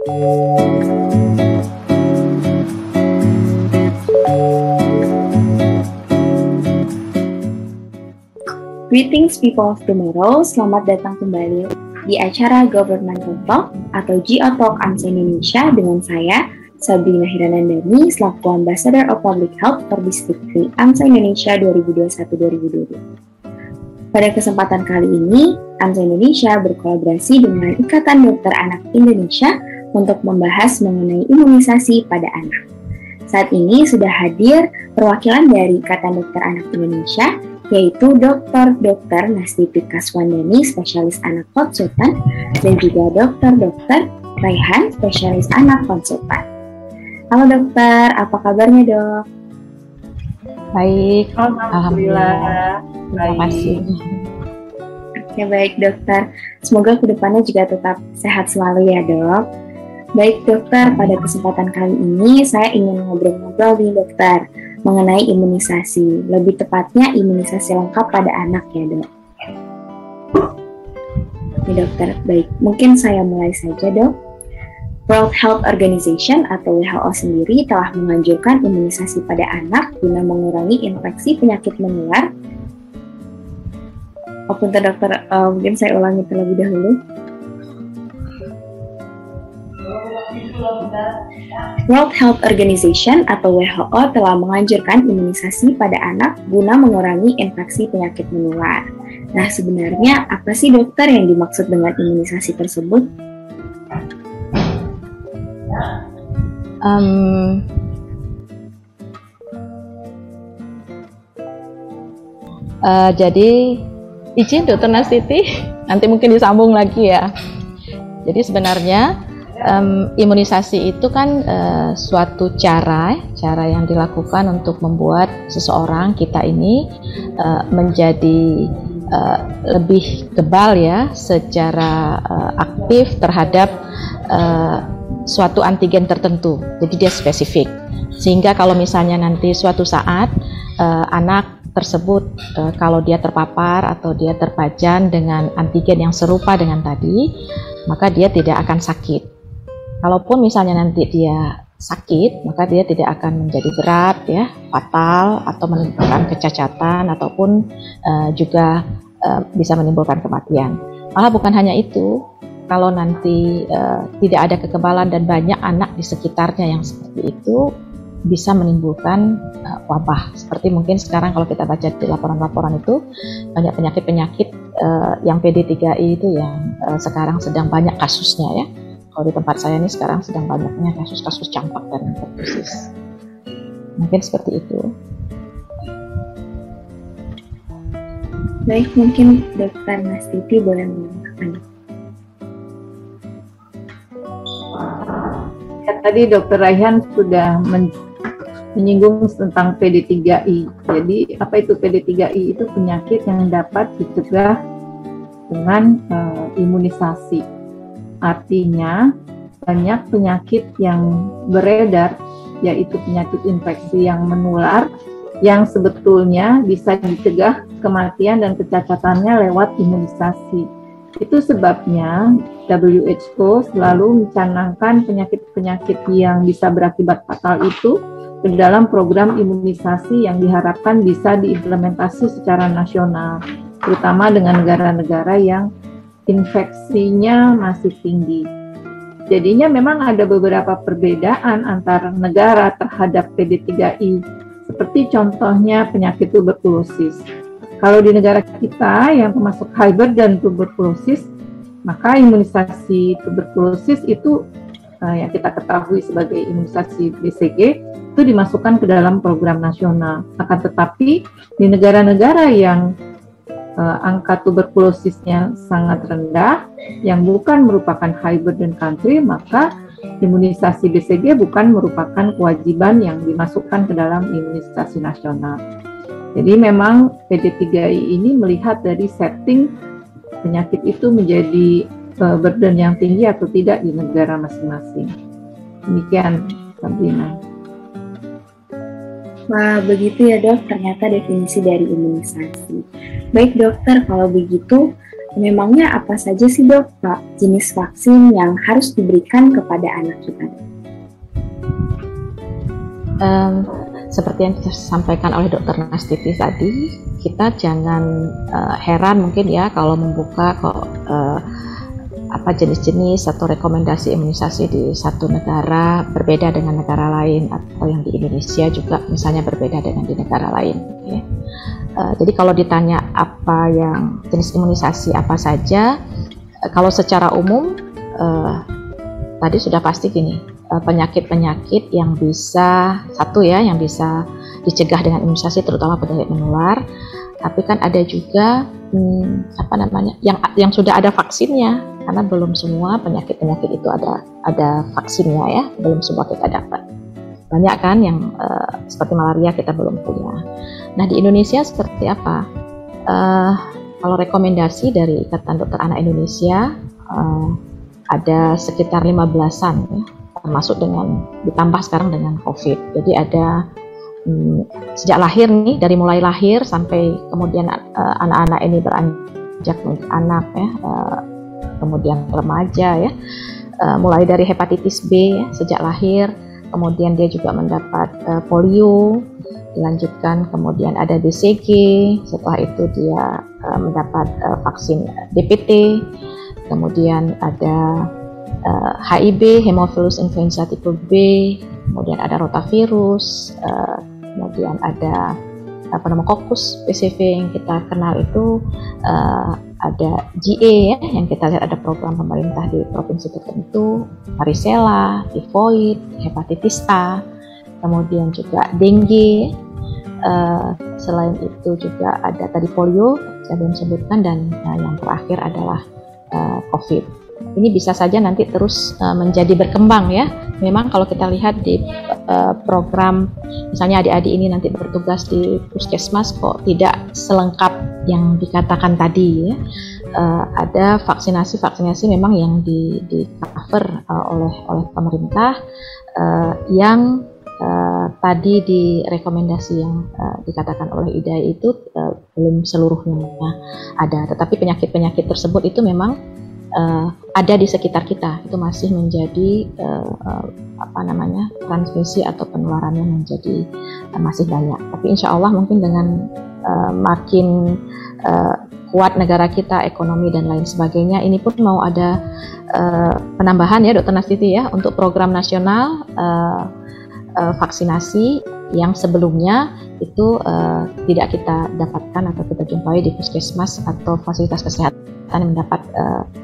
Greetings people of tomorrow, selamat datang kembali di acara Governmental Talk atau GO Talk AMSA Indonesia dengan saya, Sabrina Hiranandani, selaku Ambassador of Public Health for Distrik 3 AMSA Indonesia 2021-2022. Pada kesempatan kali ini, AMSA Indonesia berkolaborasi dengan Ikatan Dokter Anak Indonesia untuk membahas mengenai imunisasi pada anak. Saat ini sudah hadir perwakilan dari Ikatan Dokter Anak Indonesia, yaitu Dr. Nastipi Kaswandani, spesialis anak konsultan, dan juga Dr. Raihan, spesialis anak konsultan. Halo dokter, apa kabarnya dok? Baik, alhamdulillah. Terima kasih. Oke, baik dokter. Semoga kedepannya juga tetap sehat selalu ya dok. Baik dokter, pada kesempatan kali ini saya ingin ngobrol-ngobrol nih dokter mengenai imunisasi, lebih tepatnya imunisasi lengkap pada anak ya dok. Oke dokter, baik, mungkin saya mulai saja dok. World Health Organization atau WHO sendiri telah menganjurkan imunisasi pada anak guna mengurangi infeksi penyakit menular. Punten dokter, mungkin saya ulangi terlebih dahulu. World Health Organization atau WHO telah menganjurkan imunisasi pada anak guna mengurangi infeksi penyakit menular. Nah, sebenarnya apa sih dokter yang dimaksud dengan imunisasi tersebut? Jadi izin Dokter Nastiti, nanti mungkin disambung lagi ya. Jadi sebenarnya imunisasi itu kan suatu cara yang dilakukan untuk membuat seseorang kita ini menjadi lebih kebal ya secara aktif terhadap suatu antigen tertentu. Jadi dia spesifik. Sehingga kalau misalnya nanti suatu saat anak tersebut kalau dia terpapar atau dia terpajan dengan antigen yang serupa dengan tadi, maka dia tidak akan sakit. Kalaupun misalnya nanti dia sakit, maka dia tidak akan menjadi berat, ya, fatal, atau menimbulkan kecacatan, ataupun juga bisa menimbulkan kematian. Malah bukan hanya itu, kalau nanti tidak ada kekebalan dan banyak anak di sekitarnya yang seperti itu, bisa menimbulkan wabah. Seperti mungkin sekarang kalau kita baca di laporan-laporan itu, banyak penyakit-penyakit yang PD3I itu yang sekarang sedang banyak kasusnya ya. Kalau di tempat saya ini sekarang sedang banyaknya kasus-kasus campak dan pertusis. Mungkin seperti itu. Baik, mungkin Dr. Nastiti boleh menambahkan. Ya, tadi Dr. Raihan sudah menyinggung tentang PD3I. Jadi apa itu PD3I? Itu penyakit yang dapat dicegah dengan imunisasi. Artinya banyak penyakit yang beredar, yaitu penyakit infeksi yang menular, yang sebetulnya bisa dicegah kematian dan kecacatannya lewat imunisasi. Itu sebabnya WHO selalu mencanangkan penyakit-penyakit yang bisa berakibat fatal itu ke dalam program imunisasi yang diharapkan bisa diimplementasi secara nasional, terutama dengan negara-negara yang infeksinya masih tinggi. Jadinya memang ada beberapa perbedaan antara negara terhadap PD3I, seperti contohnya penyakit tuberkulosis. Kalau di negara kita yang termasuk hybrid dan tuberkulosis, maka imunisasi tuberkulosis itu yang kita ketahui sebagai imunisasi BCG itu dimasukkan ke dalam program nasional. Akan tetapi di negara-negara yang angka tuberkulosisnya sangat rendah, yang bukan merupakan high burden country, maka imunisasi BCG bukan merupakan kewajiban yang dimasukkan ke dalam imunisasi nasional. Jadi memang PD3I ini melihat dari setting penyakit itu menjadi burden yang tinggi atau tidak di negara masing-masing. Demikian, Sabrina. Wah, begitu ya dok, ternyata definisi dari imunisasi. Baik dokter, kalau begitu, Memangnya apa saja sih dok, jenis vaksin yang harus diberikan kepada anak kita? Seperti yang disampaikan oleh Dr. Nastiti tadi, kita jangan heran mungkin ya kalau membuka jenis-jenis atau rekomendasi imunisasi di satu negara berbeda dengan negara lain, atau yang di Indonesia juga misalnya berbeda dengan di negara lain. Ya. Jadi kalau ditanya apa yang jenis imunisasi apa saja, kalau secara umum tadi sudah pasti gini, penyakit-penyakit yang bisa yang bisa dicegah dengan imunisasi, terutama penyakit menular. Tapi kan ada juga yang sudah ada vaksinnya, karena belum semua penyakit-penyakit itu ada vaksinnya ya, belum semua kita dapat. Banyak kan yang seperti malaria kita belum punya. Nah di Indonesia seperti apa? Kalau rekomendasi dari Ikatan Dokter Anak Indonesia ada sekitar 15-an ya, termasuk ditambah sekarang dengan COVID. Jadi ada sejak lahir nih, dari mulai lahir sampai kemudian anak-anak ini beranjak anak ya, kemudian remaja ya, mulai dari hepatitis B ya, sejak lahir, kemudian dia juga mendapat polio, dilanjutkan kemudian ada BCG, setelah itu dia mendapat vaksin DPT, kemudian ada HIV, Haemophilus influenza tipe B, kemudian ada rotavirus, kemudian ada pneumococcus PCV yang kita kenal itu, ada GA ya, yang kita lihat ada program pemerintah di provinsi tertentu, varicella, tifoid, hepatitis A, kemudian juga dengue. Selain itu juga ada tadi polio saya belum sebutkan, dan yang terakhir adalah COVID. Ini bisa saja nanti terus menjadi berkembang ya. Memang kalau kita lihat di program, misalnya adik-adik ini nanti bertugas di puskesmas, kok tidak selengkap yang dikatakan tadi ya. Ada vaksinasi memang yang di cover oleh pemerintah, yang tadi di rekomendasi yang dikatakan oleh IDAI itu belum seluruhnya ada, tetapi penyakit-penyakit tersebut itu memang ada di sekitar kita, itu masih menjadi transmisi atau penularannya menjadi masih banyak. Tapi insya Allah mungkin dengan makin kuat negara kita, ekonomi dan lain sebagainya, ini pun mau ada penambahan ya Dr. Nastiti ya, untuk program nasional vaksinasi yang sebelumnya itu tidak kita dapatkan atau kita jumpai di puskesmas atau fasilitas kesehatan yang mendapat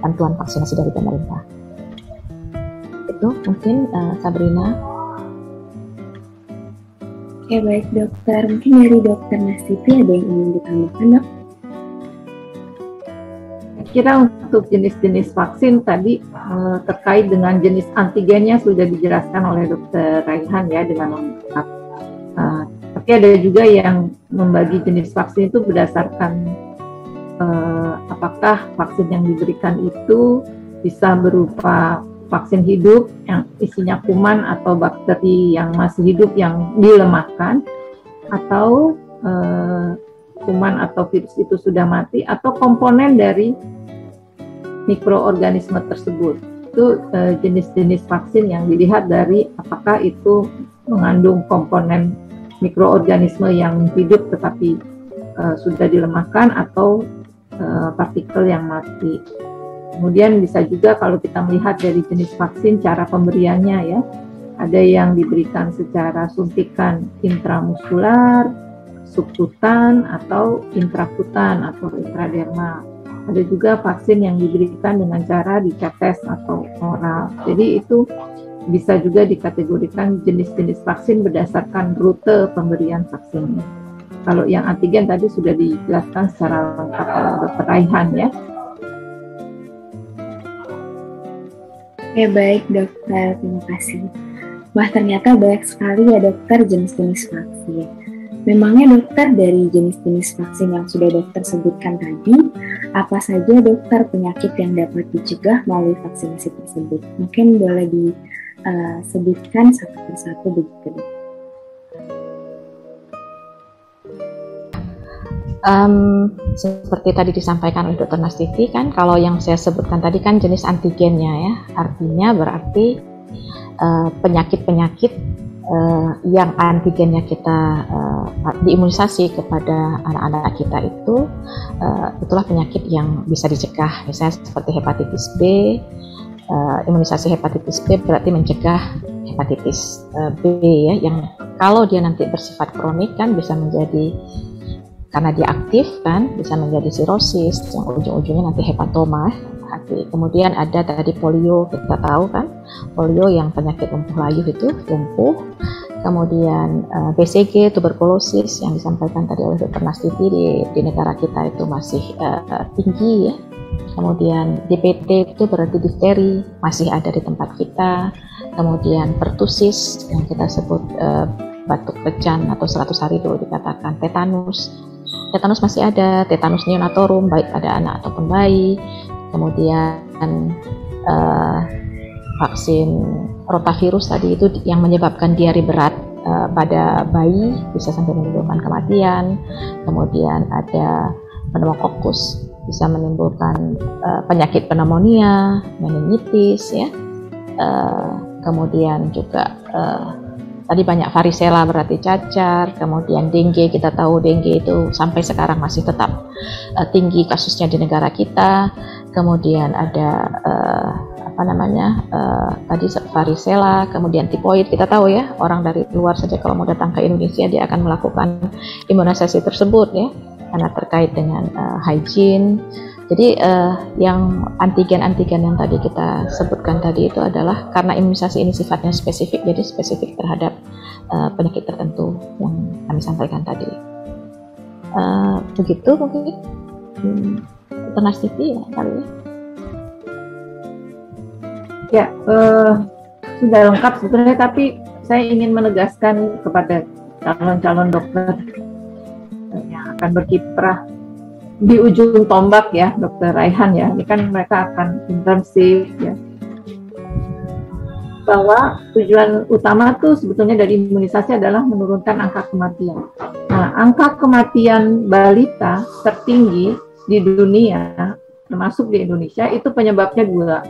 bantuan vaksinasi dari pemerintah. Itu mungkin Sabrina. Oke, baik dokter. Mungkin dari Dokter Nastiti ada yang ingin ditambahkan, dok? Kira untuk jenis-jenis vaksin tadi terkait dengan jenis antigennya sudah dijelaskan oleh Dr. Raihan ya dengan lengkap. Tapi ada juga yang membagi jenis vaksin itu berdasarkan apakah vaksin yang diberikan itu bisa berupa vaksin hidup yang isinya kuman atau bakteri yang masih hidup yang dilemahkan, atau kuman atau virus itu sudah mati, atau komponen dari mikroorganisme tersebut. Itu jenis-jenis vaksin yang dilihat dari apakah itu mengandung komponen mikroorganisme yang hidup tetapi sudah dilemahkan, atau partikel yang mati. Kemudian bisa juga kalau kita melihat dari jenis vaksin, cara pemberiannya ya, ada yang diberikan secara suntikan intramuskular, subkutan, atau intrakutan atau intradermal. Ada juga vaksin yang diberikan dengan cara ditetes atau oral. Jadi itu bisa juga dikategorikan jenis-jenis vaksin berdasarkan rute pemberian vaksinnya. Kalau yang antigen tadi sudah dijelaskan secara lengkap oleh Dr. Raihan ya. Oke, baik dokter, terima kasih. Wah, ternyata banyak sekali ya dokter jenis-jenis vaksin. Memangnya dokter dari jenis-jenis vaksin yang sudah dokter sebutkan tadi, apa saja dokter penyakit yang dapat dicegah melalui vaksinasi tersebut? Mungkin boleh disebutkan satu persatu begitu. Seperti tadi disampaikan oleh Dr. Nastiti kan, kalau yang saya sebutkan tadi kan jenis antigennya ya, artinya berarti penyakit-penyakit yang antigennya kita diimunisasi kepada anak-anak kita itu itulah penyakit yang bisa dicegah, misalnya seperti hepatitis B. Imunisasi hepatitis B berarti mencegah hepatitis B ya, yang kalau dia nanti bersifat kronik kan bisa menjadi, karena dia aktif kan, bisa menjadi sirosis yang ujung-ujungnya nanti hepatoma hati. Kemudian ada tadi polio, kita tahu kan, polio yang penyakit lumpuh layuh itu, lumpuh. Kemudian BCG, tuberkulosis yang disampaikan tadi oleh Dr. Nastiti di negara kita itu masih tinggi ya. Kemudian DPT itu berarti difteri, masih ada di tempat kita. Kemudian pertusis yang kita sebut batuk pecan atau 100 hari dulu dikatakan. Tetanus masih ada, tetanus neonatorum baik pada anak ataupun bayi. Kemudian vaksin rotavirus tadi itu yang menyebabkan diare berat pada bayi, bisa sampai menimbulkan kematian. Kemudian ada pneumokokus, bisa menimbulkan penyakit pneumonia, meningitis ya. Kemudian juga tadi banyak varicella berarti cacar. Kemudian dengue, kita tahu dengue itu sampai sekarang masih tetap tinggi kasusnya di negara kita. Kemudian ada tadi varicella, kemudian tipoid, kita tahu ya, orang dari luar saja kalau mau datang ke Indonesia dia akan melakukan imunisasi tersebut ya, karena terkait dengan hygiene. Jadi yang antigen-antigen yang tadi kita sebutkan tadi itu adalah karena imunisasi ini sifatnya spesifik, jadi spesifik terhadap penyakit tertentu yang kami sampaikan tadi. Begitu mungkin Nastiti ya kali ya. Ya, sudah lengkap sebenarnya, tapi saya ingin menegaskan kepada calon-calon dokter yang akan berkiprah di ujung tombak ya, Dr. Raihan ya, ini kan mereka akan intensif ya, bahwa tujuan utama tuh sebetulnya dari imunisasi adalah menurunkan angka kematian. Nah, angka kematian balita tertinggi di dunia, termasuk di Indonesia, itu penyebabnya dua,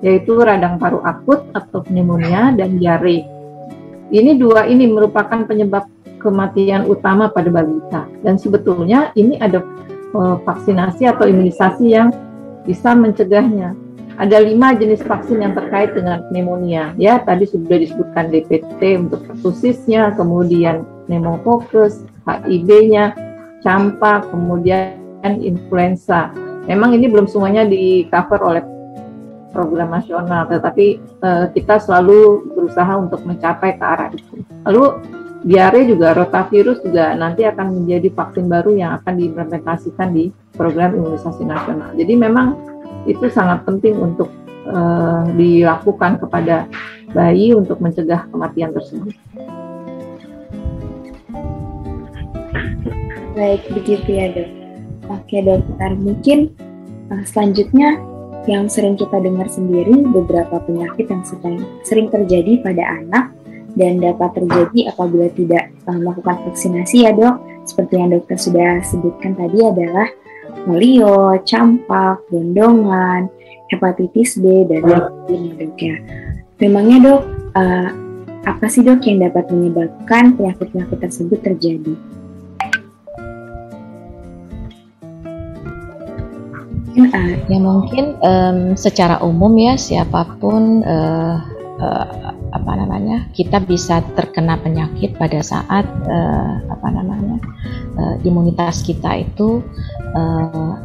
yaitu radang paru akut atau pneumonia dan diare. Ini dua ini merupakan penyebab kematian utama pada balita, dan sebetulnya ini ada vaksinasi atau imunisasi yang bisa mencegahnya. Ada 5 jenis vaksin yang terkait dengan pneumonia. Ya, tadi sudah disebutkan DPT untuk pertusisnya, kemudian pneumococcus, HIV-nya, campak, kemudian influenza. Memang ini belum semuanya di-cover oleh program nasional, tetapi kita selalu berusaha untuk mencapai ke arah itu. Lalu diare juga, rotavirus juga nanti akan menjadi vaksin baru yang akan diimplementasikan di program imunisasi nasional. Jadi memang itu sangat penting untuk dilakukan kepada bayi untuk mencegah kematian tersebut. Baik, begitu ya dok. Oke dokter, mungkin selanjutnya yang sering kita dengar sendiri beberapa penyakit yang sering terjadi pada anak dan dapat terjadi apabila tidak melakukan vaksinasi ya dok. Seperti yang dokter sudah sebutkan tadi adalah polio, campak, gondongan, hepatitis B, dan lain-lain ya dok ya. Memangnya dok, apa sih dok yang dapat menyebabkan penyakit-penyakit tersebut terjadi? Ya mungkin secara umum ya siapapun kita bisa terkena penyakit pada saat imunitas kita itu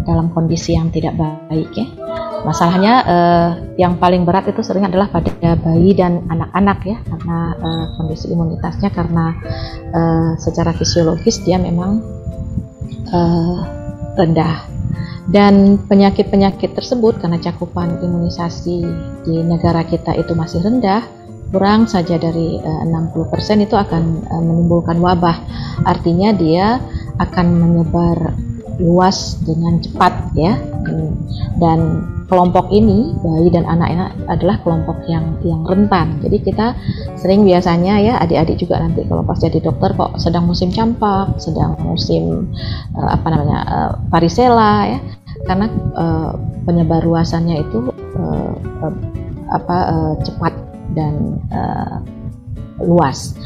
dalam kondisi yang tidak baik ya. Masalahnya yang paling berat itu sering adalah pada bayi dan anak-anak ya, karena kondisi imunitasnya karena secara fisiologis dia memang rendah. Dan penyakit-penyakit tersebut karena cakupan imunisasi di negara kita itu masih rendah, kurang saja dari 60% itu akan menimbulkan wabah. Artinya dia akan menyebar luas dengan cepat ya. Dan kelompok ini, bayi dan anak-anak adalah kelompok yang rentan. Jadi kita sering biasanya ya, adik-adik juga nanti kalau pas jadi dokter kok sedang musim campak, sedang musim varicella ya, karena penyebar luasannya itu cepat dan luas.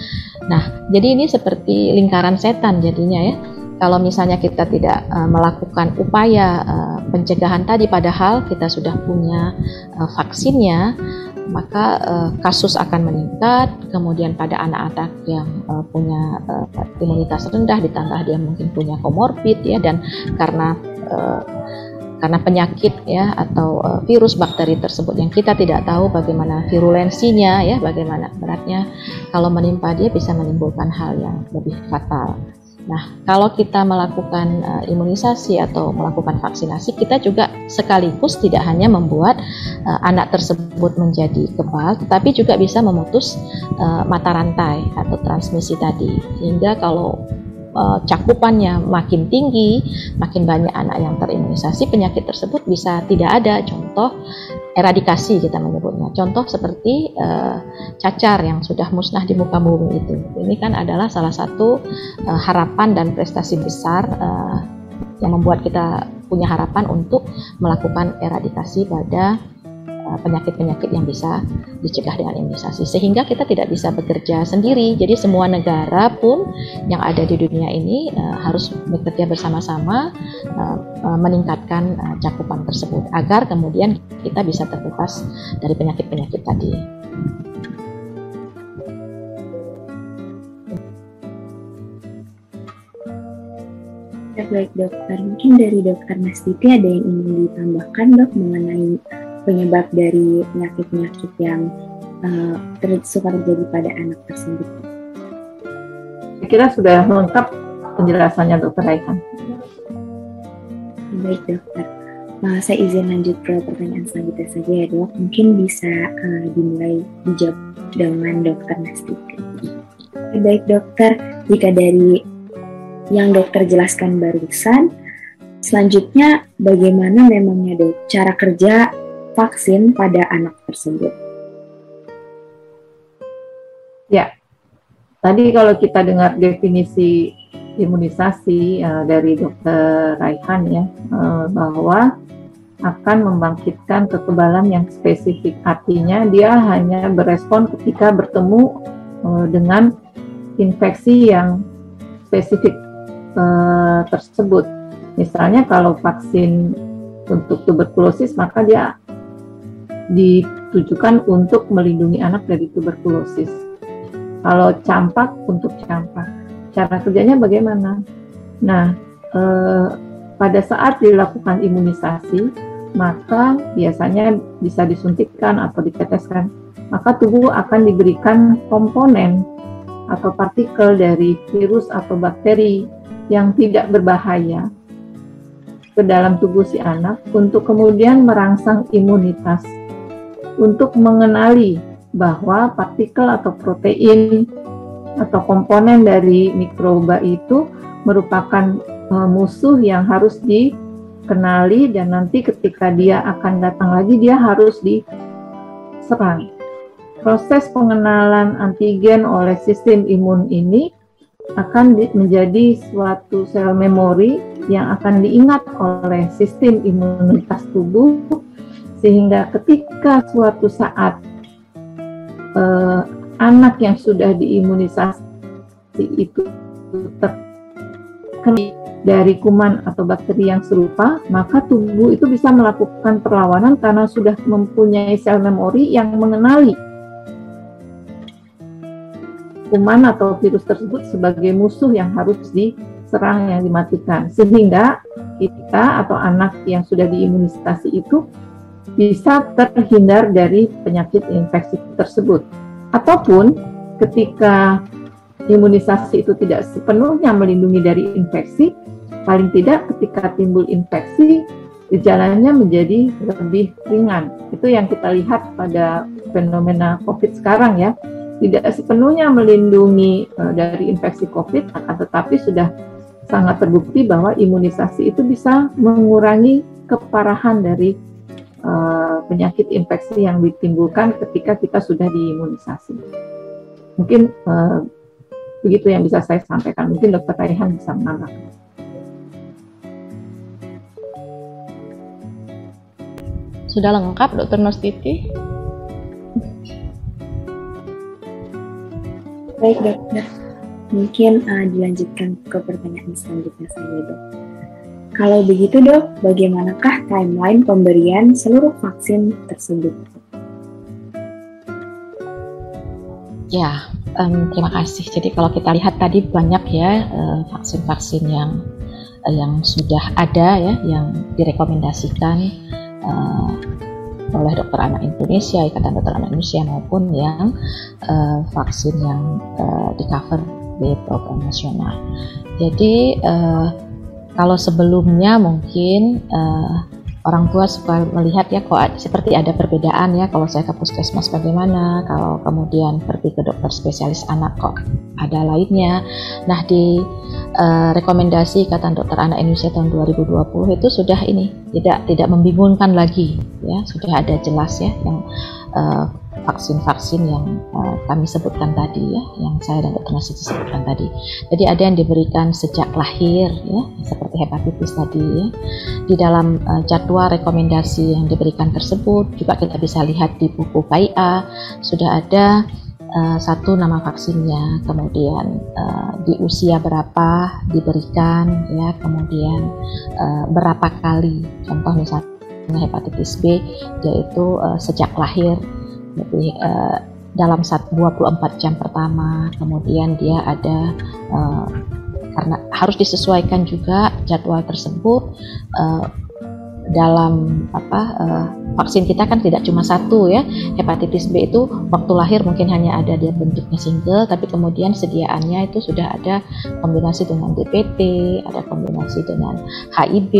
Nah, jadi ini seperti lingkaran setan jadinya ya. Kalau misalnya kita tidak melakukan upaya pencegahan tadi, padahal kita sudah punya vaksinnya, maka kasus akan meningkat. Kemudian pada anak-anak yang punya imunitas rendah, ditambah dia mungkin punya komorbid ya, dan karena penyakit ya atau virus bakteri tersebut yang kita tidak tahu bagaimana virulensinya ya, bagaimana beratnya, kalau menimpa dia bisa menimbulkan hal yang lebih fatal. Nah, kalau kita melakukan imunisasi atau melakukan vaksinasi, kita juga sekaligus tidak hanya membuat anak tersebut menjadi kebal, tetapi juga bisa memutus mata rantai atau transmisi tadi. Sehingga kalau cakupannya makin tinggi, makin banyak anak yang terimunisasi, penyakit tersebut bisa tidak ada. Contoh eradikasi kita menyebutnya. Contoh seperti cacar yang sudah musnah di muka bumi itu. Ini kan adalah salah satu harapan dan prestasi besar yang membuat kita punya harapan untuk melakukan eradikasi pada penyakit-penyakit yang bisa dicegah dengan imunisasi, sehingga kita tidak bisa bekerja sendiri. Jadi semua negara pun yang ada di dunia ini harus bekerja bersama-sama meningkatkan cakupan tersebut agar kemudian kita bisa terbebas dari penyakit-penyakit tadi. Baik dokter, mungkin dari dokter Nastiti ada yang ingin ditambahkan dok mengenai penyebab dari penyakit-penyakit yang suka terjadi pada anak tersebut? Saya kira sudah lengkap penjelasannya Dr. Raihan. Baik dokter, saya izin lanjut ke pertanyaan selanjutnya saja ya dok. Mungkin bisa dimulai dijawab dengan dokter Nastiti. Baik dokter, jika dari yang dokter jelaskan barusan, selanjutnya bagaimana memangnya dok cara kerja vaksin pada anak tersebut? Ya, tadi kalau kita dengar definisi imunisasi dari Dr. Raihan ya, bahwa akan membangkitkan kekebalan yang spesifik. Artinya dia hanya berespon ketika bertemu dengan infeksi yang spesifik tersebut. Misalnya kalau vaksin untuk tuberkulosis, maka dia ditujukan untuk melindungi anak dari tuberkulosis. Kalau campak, untuk campak. Cara kerjanya bagaimana? Nah, pada saat dilakukan imunisasi, maka biasanya bisa disuntikkan atau diteteskan. Maka tubuh akan diberikan komponen atau partikel dari virus atau bakteri yang tidak berbahaya ke dalam tubuh si anak untuk kemudian merangsang imunitas untuk mengenali bahwa partikel atau protein atau komponen dari mikroba itu merupakan musuh yang harus dikenali, dan nanti ketika dia akan datang lagi dia harus diserang. Proses pengenalan antigen oleh sistem imun ini akan menjadi suatu sel memori yang akan diingat oleh sistem imunitas tubuh, sehingga ketika suatu saat anak yang sudah diimunisasi itu terkena dari kuman atau bakteri yang serupa, maka tubuh itu bisa melakukan perlawanan karena sudah mempunyai sel memori yang mengenali kuman atau virus tersebut sebagai musuh yang harus diserang, yang dimatikan, sehingga kita atau anak yang sudah diimunisasi itu bisa terhindar dari penyakit infeksi tersebut. Ataupun ketika imunisasi itu tidak sepenuhnya melindungi dari infeksi, paling tidak ketika timbul infeksi, gejalanya menjadi lebih ringan. Itu yang kita lihat pada fenomena COVID sekarang ya. Tidak sepenuhnya melindungi dari infeksi COVID, akan tetapi sudah sangat terbukti bahwa imunisasi itu bisa mengurangi keparahan dari penyakit infeksi yang ditimbulkan ketika kita sudah diimunisasi. Mungkin begitu yang bisa saya sampaikan. Mungkin Dr. Raihan bisa menambahkan. Sudah lengkap, Dr. Nurstiti? Baik, dokter. Mungkin dilanjutkan ke pertanyaan selanjutnya saya, dok. Kalau begitu, dok, bagaimanakah timeline pemberian seluruh vaksin tersebut? Ya, terima kasih. Jadi kalau kita lihat tadi banyak ya vaksin-vaksin yang sudah ada ya, yang direkomendasikan oleh Dokter Anak Indonesia, Ikatan Dokter Anak Indonesia, maupun yang vaksin yang di cover di program nasional. Jadi kalau sebelumnya mungkin orang tua suka melihat ya kok seperti ada perbedaan ya, kalau saya ke puskesmas bagaimana, kalau kemudian pergi ke dokter spesialis anak kok ada lainnya. Nah, di rekomendasi Ikatan Dokter Anak Indonesia tahun 2020 itu sudah ini tidak membingungkan lagi ya, sudah ada jelas ya yang vaksin-vaksin yang kami sebutkan tadi ya, yang saya dan Dr. Nurstiti sebutkan tadi. Jadi ada yang diberikan sejak lahir ya, seperti hepatitis tadi ya. Di dalam jadwal rekomendasi yang diberikan tersebut juga kita bisa lihat di buku KIA sudah ada satu nama vaksinnya, kemudian di usia berapa diberikan ya, kemudian berapa kali. Contoh misalnya hepatitis B yaitu sejak lahir. Jadi dalam 24 jam pertama, kemudian dia ada karena harus disesuaikan juga jadwal tersebut dalam vaksin kita kan tidak cuma satu ya. Hepatitis B itu waktu lahir mungkin hanya ada dia bentuknya single, tapi kemudian sediaannya itu sudah ada kombinasi dengan DPT, ada kombinasi dengan HIV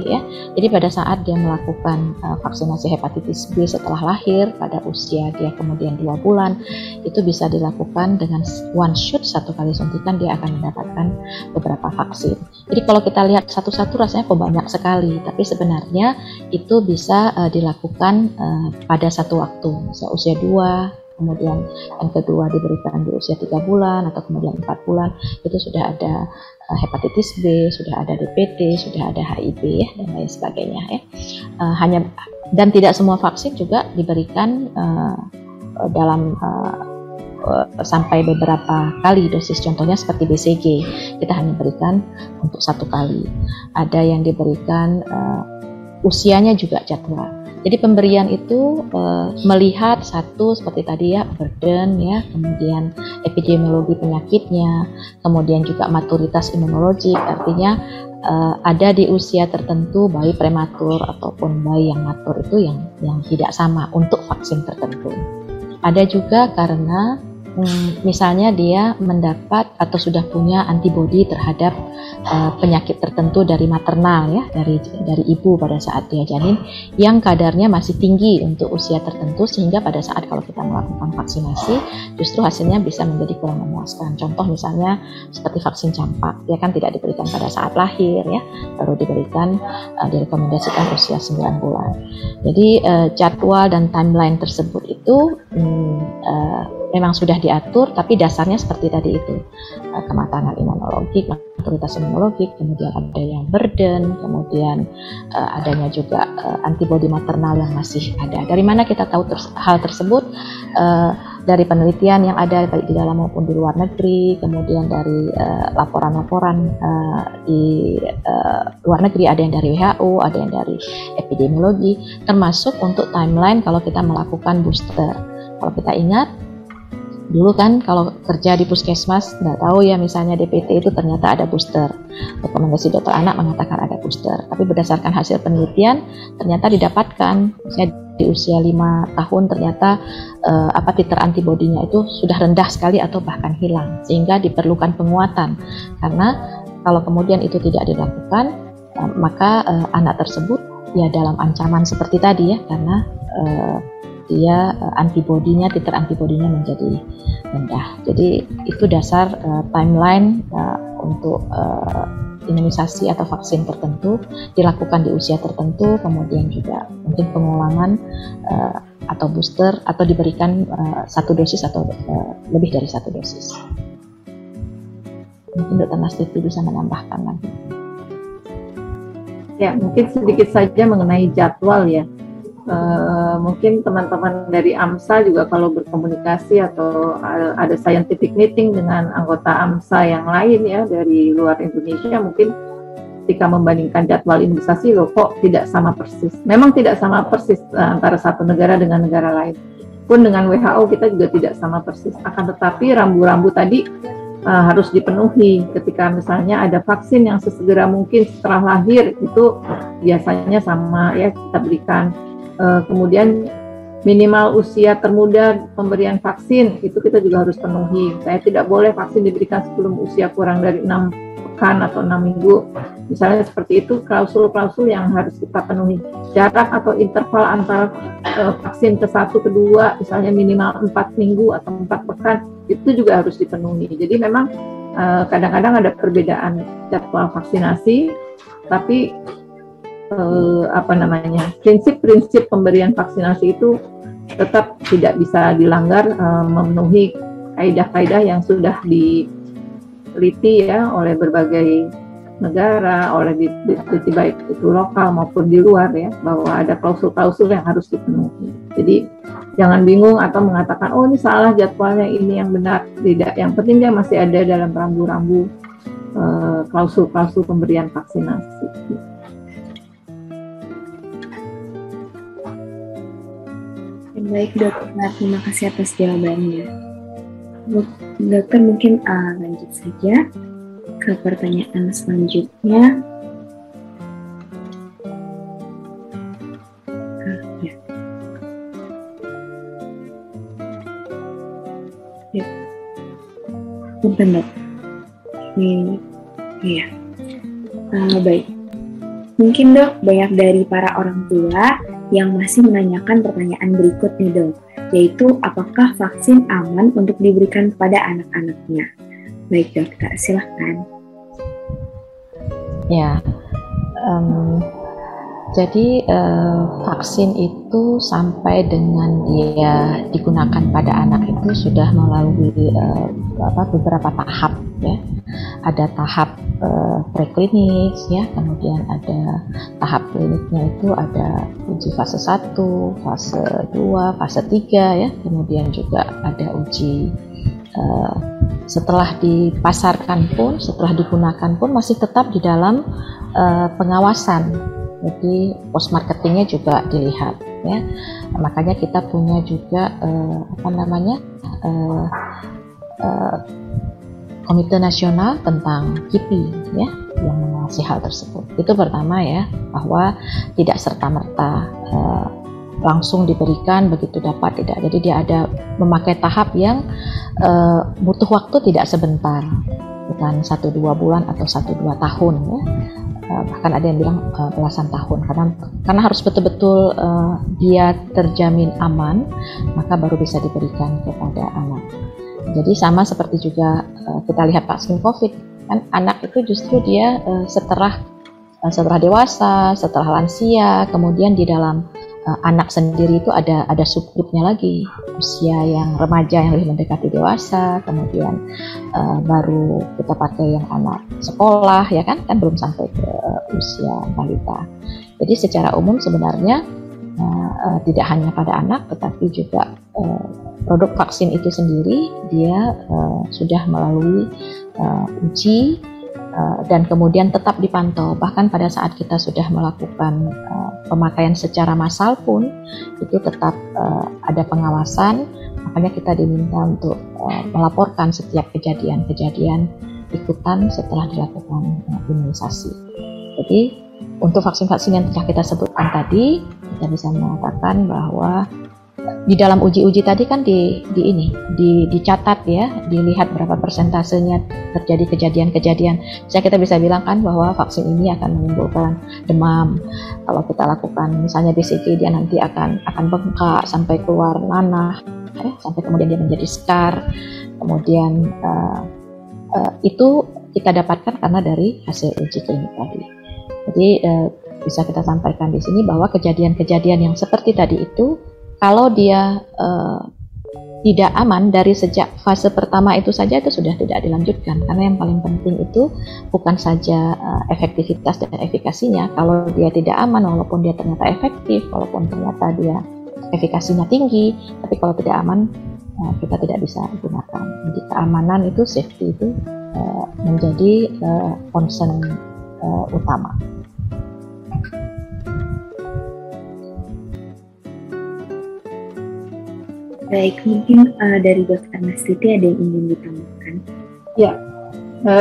ya. Jadi pada saat dia melakukan vaksinasi hepatitis B setelah lahir pada usia dia kemudian 2 bulan, itu bisa dilakukan dengan one shot, satu kali suntikan dia akan mendapatkan beberapa vaksin. Jadi kalau kita lihat satu-satu rasanya kok banyak sekali, tapi sebenarnya itu bisa dilakukan pada satu waktu, misalnya usia 2, kemudian yang kedua diberikan di usia 3 bulan atau kemudian 4 bulan, itu sudah ada hepatitis B, sudah ada DPT, sudah ada HIV ya, dan lain sebagainya ya. Dan tidak semua vaksin juga diberikan dalam sampai beberapa kali dosis. Contohnya seperti BCG, kita hanya berikan untuk 1 kali. Ada yang diberikan usianya juga jadwal. Jadi pemberian itu melihat satu seperti tadi ya, burden ya, kemudian epidemiologi penyakitnya, kemudian juga maturitas imunologik, artinya ada di usia tertentu bayi prematur ataupun bayi yang matur itu yang tidak sama untuk vaksin tertentu. Ada juga karena misalnya dia mendapat atau sudah punya antibodi terhadap penyakit tertentu dari maternal ya, dari ibu pada saat dia janin, yang kadarnya masih tinggi untuk usia tertentu, sehingga pada saat kalau kita melakukan vaksinasi justru hasilnya bisa menjadi kurang memuaskan. Contoh misalnya seperti vaksin campak, dia kan tidak diberikan pada saat lahir ya, baru diberikan direkomendasikan usia 9 bulan. Jadi jadwal dan timeline tersebut itu memang sudah diatur, tapi dasarnya seperti tadi itu, kematangan imunologik, maturitas imunologik, kemudian ada yang burden, kemudian adanya juga antibodi maternal yang masih ada. Dari mana kita tahu hal tersebut? Dari penelitian yang ada baik di dalam maupun di luar negeri, kemudian dari laporan-laporan di luar negeri, ada yang dari WHO, ada yang dari epidemiologi, termasuk untuk timeline kalau kita melakukan booster. Kalau kita ingat, dulu kan kalau kerja di puskesmas nggak tahu ya, misalnya DPT itu ternyata ada booster, rekomendasi dokter anak mengatakan ada booster, tapi berdasarkan hasil penelitian ternyata didapatkan misalnya di usia 5 tahun ternyata titer antibodinya itu sudah rendah sekali atau bahkan hilang, sehingga diperlukan penguatan. Karena kalau kemudian itu tidak dilakukan, maka anak tersebut ya dalam ancaman seperti tadi ya, karena dia antibodinya, titer antibodinya menjadi rendah. Jadi itu dasar timeline untuk imunisasi atau vaksin tertentu dilakukan di usia tertentu, kemudian juga mungkin pengulangan atau booster atau diberikan 1 dosis atau lebih dari 1 dosis. Mungkin Dr. Nastuti bisa menambahkan lagi. Ya, mungkin sedikit saja mengenai jadwal ya. Mungkin teman-teman dari AMSA juga kalau berkomunikasi atau ada scientific meeting dengan anggota AMSA yang lain ya dari luar Indonesia, mungkin ketika membandingkan jadwal imunisasi loh kok tidak sama persis. Memang tidak sama persis antara satu negara dengan negara lain. Pun dengan WHO kita juga tidak sama persis. Akan tetapi rambu-rambu tadi harus dipenuhi. Ketika misalnya ada vaksin yang sesegera mungkin setelah lahir itu biasanya sama ya kita berikan. Kemudian minimal usia termuda pemberian vaksin itu kita juga harus penuhi. Saya tidak boleh vaksin diberikan sebelum usia kurang dari 6 pekan atau 6 minggu. Misalnya seperti itu, klausul-klausul yang harus kita penuhi. Jarak atau interval antara vaksin ke-1, ke-2 misalnya minimal 4 minggu atau 4 pekan itu juga harus dipenuhi. Jadi memang kadang-kadang ada perbedaan jadwal vaksinasi, tapi prinsip-prinsip pemberian vaksinasi itu tetap tidak bisa dilanggar, memenuhi kaidah-kaidah yang sudah diteliti ya oleh berbagai negara, oleh diteliti baik itu lokal maupun di luar ya, bahwa ada klausul-klausul yang harus dipenuhi. Jadi jangan bingung atau mengatakan oh ini salah jadwalnya, ini yang benar. Tidak, yang penting dia masih ada dalam rambu-rambu klausul-klausul pemberian vaksinasi. Baik dokter, terima kasih atas jawabannya. Dokter mungkin lanjut saja ke pertanyaan selanjutnya. Ya. Bentar dok. Iya. Baik. Mungkin dok, banyak dari para orang tua yang masih menanyakan pertanyaan berikut nih dok, yaitu apakah vaksin aman untuk diberikan kepada anak-anaknya? Baik dokter, silahkan. Ya, jadi vaksin itu sampai dengan dia digunakan pada anak itu sudah melalui beberapa tahap ya. Ada tahap preklinis ya, kemudian ada tahap kliniknya itu ada uji fase 1, fase 2, fase 3 ya, kemudian juga ada uji setelah dipasarkan pun, setelah digunakan pun masih tetap di dalam pengawasan. Jadi post marketingnya juga dilihat ya. Makanya kita punya juga Komite Nasional tentang KIPI ya, yang mengawasi hal tersebut. Itu pertama ya, bahwa tidak serta-merta langsung diberikan begitu dapat, tidak. Jadi dia ada memakai tahap yang butuh waktu tidak sebentar, bukan 1-2 bulan atau 1-2 tahun ya. Bahkan ada yang bilang belasan tahun, karena harus betul-betul dia terjamin aman, maka baru bisa diberikan kepada anak. Jadi sama seperti juga kita lihat vaksin COVID, kan anak itu justru dia setelah dewasa, setelah lansia, kemudian di dalam anak sendiri itu ada subgrupnya lagi, usia yang remaja yang lebih mendekati dewasa, kemudian baru kita pakai yang anak sekolah ya kan belum sampai ke usia balita. Jadi secara umum sebenarnya tidak hanya pada anak, tetapi juga produk vaksin itu sendiri dia sudah melalui uji dan kemudian tetap dipantau. Bahkan pada saat kita sudah melakukan pemakaian secara massal pun itu tetap ada pengawasan. Makanya kita diminta untuk melaporkan setiap kejadian-kejadian ikutan setelah dilakukan imunisasi. Jadi untuk vaksin-vaksin yang telah kita sebutkan tadi, kita bisa mengatakan bahwa di dalam uji-uji tadi kan dicatat ya, dilihat berapa persentasenya terjadi kejadian-kejadian. Misalnya kita bisa bilang kan bahwa vaksin ini akan menimbulkan demam. Kalau kita lakukan misalnya BCG, dia nanti akan bengkak sampai keluar nanah, sampai kemudian dia menjadi skar. Kemudian itu kita dapatkan karena dari hasil uji klinik tadi. Jadi bisa kita sampaikan di sini bahwa kejadian-kejadian yang seperti tadi itu, kalau dia tidak aman dari sejak fase pertama itu saja, itu sudah tidak dilanjutkan, karena yang paling penting itu bukan saja efektivitas dan efikasinya. Kalau dia tidak aman, walaupun dia ternyata efektif, walaupun ternyata dia efikasinya tinggi, tapi kalau tidak aman, kita tidak bisa gunakan. Jadi keamanan itu, safety itu menjadi concern utama. Baik, mungkin dari Dr. Nastiti ada yang ingin ditambahkan? Ya,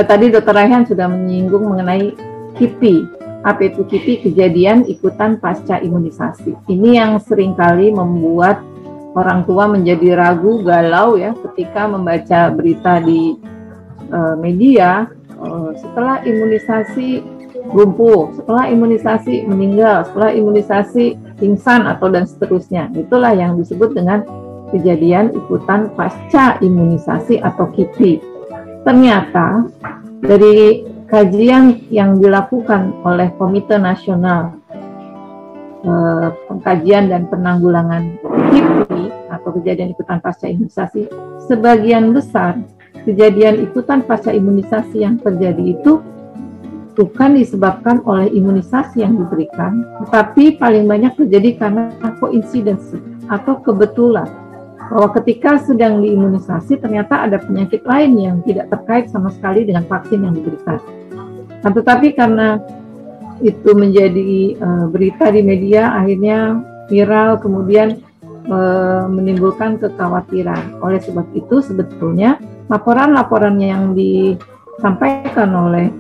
tadi Dr. Raihan sudah menyinggung mengenai KIPI. Apa itu KIPI? Kejadian ikutan pasca imunisasi. Ini yang seringkali membuat orang tua menjadi ragu, galau ya ketika membaca berita di media, setelah imunisasi lumpuh, setelah imunisasi meninggal, setelah imunisasi pingsan atau dan seterusnya. Itulah yang disebut dengan kejadian ikutan pasca imunisasi atau KIPI. Ternyata dari kajian yang dilakukan oleh Komite Nasional Pengkajian dan Penanggulangan KIPI atau kejadian ikutan pasca imunisasi, sebagian besar kejadian ikutan pasca imunisasi yang terjadi itu bukan disebabkan oleh imunisasi yang diberikan, tetapi paling banyak terjadi karena coincidence atau kebetulan, bahwa ketika sedang diimunisasi ternyata ada penyakit lain yang tidak terkait sama sekali dengan vaksin yang diberikan. Nah, tetapi karena itu menjadi berita di media, akhirnya viral, kemudian menimbulkan kekhawatiran. Oleh sebab itu sebetulnya laporan-laporan yang disampaikan oleh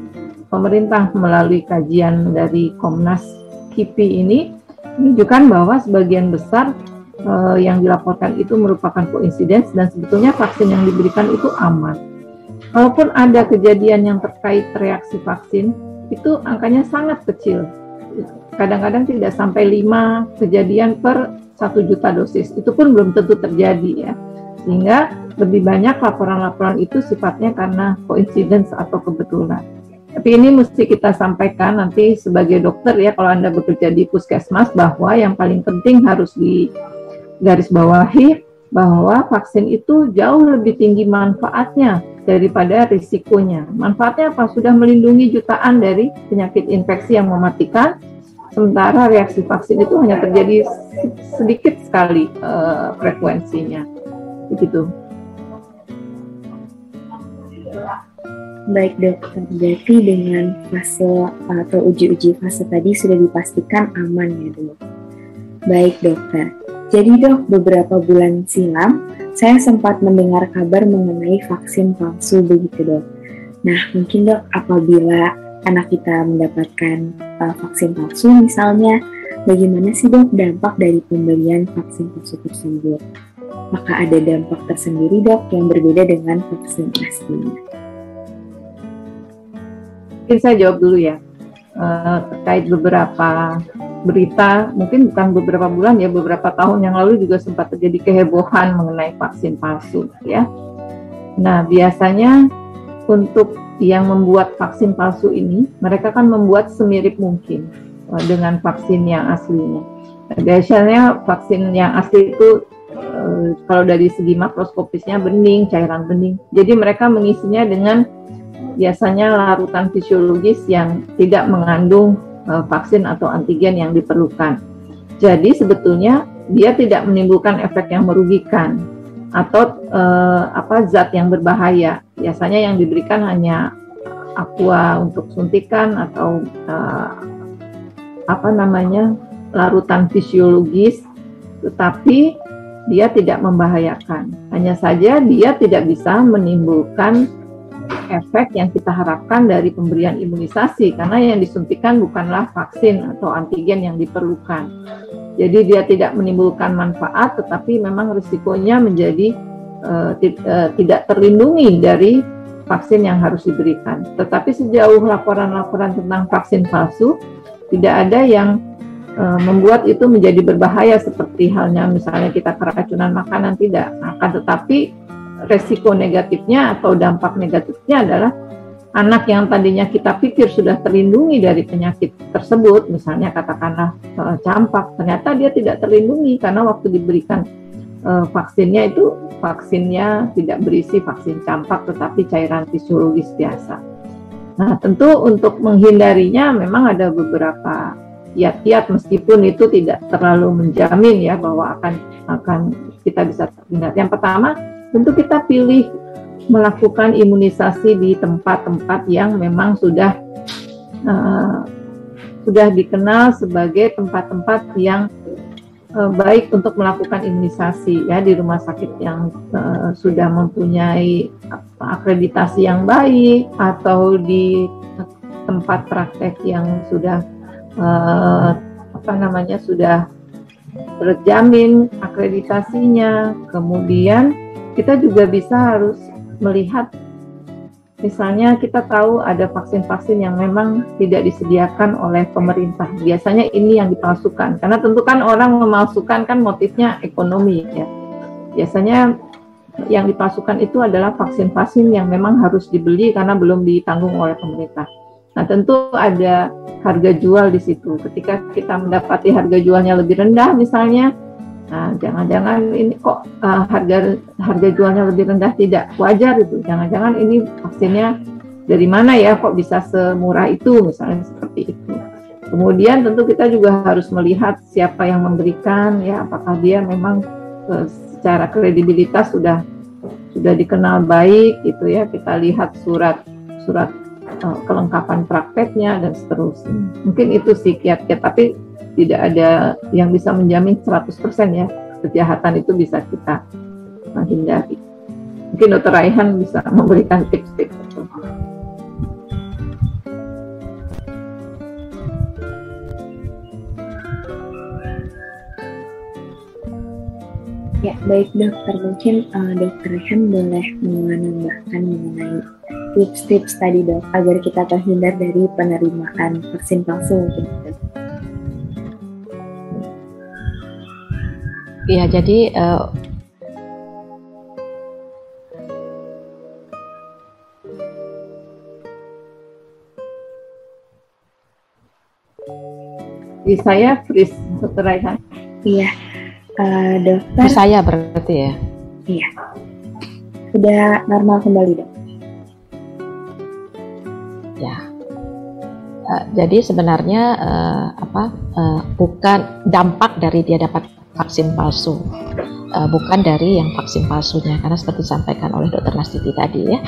pemerintah melalui kajian dari Komnas KIPI ini menunjukkan bahwa sebagian besar yang dilaporkan itu merupakan coincidence dan sebetulnya vaksin yang diberikan itu aman. Kalaupun ada kejadian yang terkait reaksi vaksin, itu angkanya sangat kecil. Kadang-kadang tidak sampai 5 kejadian per 1 juta dosis. Itu pun belum tentu terjadi ya. Sehingga lebih banyak laporan-laporan itu sifatnya karena coincidence atau kebetulan. Tapi ini mesti kita sampaikan nanti sebagai dokter ya, kalau Anda bekerja di puskesmas, bahwa yang paling penting harus digarisbawahi bahwa vaksin itu jauh lebih tinggi manfaatnya daripada risikonya. Manfaatnya apa? Sudah melindungi jutaan dari penyakit infeksi yang mematikan, sementara reaksi vaksin itu hanya terjadi sedikit sekali frekuensinya. Begitu. Baik dokter, berarti dengan fase atau uji-uji fase tadi sudah dipastikan aman ya dok. Baik dokter, jadi dok, beberapa bulan silam saya sempat mendengar kabar mengenai vaksin palsu begitu dok. Nah mungkin dok, apabila anak kita mendapatkan vaksin palsu misalnya, bagaimana sih dok dampak dari pemberian vaksin palsu tersebut? Maka ada dampak tersendiri dok yang berbeda dengan vaksin aslinya. Mungkin saya jawab dulu ya, terkait beberapa berita, mungkin bukan beberapa bulan ya, beberapa tahun yang lalu juga sempat terjadi kehebohan mengenai vaksin palsu ya. Nah biasanya untuk yang membuat vaksin palsu ini, mereka kan membuat semirip mungkin dengan vaksin yang aslinya. Nah, biasanya vaksin yang asli itu kalau dari segi makroskopisnya bening, cairan bening. Jadi mereka mengisinya dengan biasanya larutan fisiologis yang tidak mengandung vaksin atau antigen yang diperlukan. Jadi sebetulnya dia tidak menimbulkan efek yang merugikan atau zat yang berbahaya. Biasanya yang diberikan hanya aqua untuk suntikan atau larutan fisiologis, tetapi dia tidak membahayakan. Hanya saja dia tidak bisa menimbulkan efek yang kita harapkan dari pemberian imunisasi, karena yang disuntikan bukanlah vaksin atau antigen yang diperlukan. Jadi dia tidak menimbulkan manfaat, tetapi memang risikonya menjadi tidak terlindungi dari vaksin yang harus diberikan. Tetapi sejauh laporan-laporan tentang vaksin palsu, tidak ada yang membuat itu menjadi berbahaya seperti halnya misalnya kita keracunan makanan, tidak. Akan tetapi resiko negatifnya atau dampak negatifnya adalah anak yang tadinya kita pikir sudah terlindungi dari penyakit tersebut, misalnya katakanlah campak, ternyata dia tidak terlindungi karena waktu diberikan vaksinnya itu vaksinnya tidak berisi vaksin campak tetapi cairan fisiologis biasa. Nah, tentu untuk menghindarinya memang ada beberapa kiat-kiat meskipun itu tidak terlalu menjamin ya bahwa akan kita bisa terhindar. Yang pertama, tentu kita pilih melakukan imunisasi di tempat-tempat yang memang sudah dikenal sebagai tempat-tempat yang baik untuk melakukan imunisasi ya, di rumah sakit yang sudah mempunyai akreditasi yang baik atau di tempat praktek yang sudah sudah terjamin akreditasinya. Kemudian kita juga bisa harus melihat, misalnya kita tahu ada vaksin-vaksin yang memang tidak disediakan oleh pemerintah. Biasanya ini yang dipalsukan, karena tentu kan orang memalsukan kan motifnya ekonomi ya. Biasanya yang dipalsukan itu adalah vaksin-vaksin yang memang harus dibeli karena belum ditanggung oleh pemerintah. Nah, tentu ada harga jual di situ. Ketika kita mendapati harga jualnya lebih rendah misalnya, nah, jangan-jangan ini kok harga jualnya lebih rendah, tidak wajar itu. Jangan-jangan ini vaksinnya dari mana ya, kok bisa semurah itu, misalnya seperti itu. Kemudian tentu kita juga harus melihat siapa yang memberikan ya, apakah dia memang secara kredibilitas sudah dikenal baik gitu ya. Kita lihat surat kelengkapan prakteknya dan seterusnya. Mungkin itu sih kiat-kiat, tapi tidak ada yang bisa menjamin 100% ya kejahatan itu bisa kita hindari. Mungkin Dr. Raihan bisa memberikan tips-tips. Ya, baik dokter, mungkin Dr. Raihan boleh menambahkan mengenai tips-tips tadi dok, agar kita terhindar dari penerimaan vaksin palsu mungkin. Iya, jadi di saya Fris, Dr. Raihan. Iya, dokter. Di saya berarti ya? Iya, sudah normal kembali dok. Ya, jadi sebenarnya bukan dampak dari dia dapat vaksin palsu, bukan dari yang vaksin palsunya, karena seperti disampaikan oleh Dr. Nastiti tadi ya.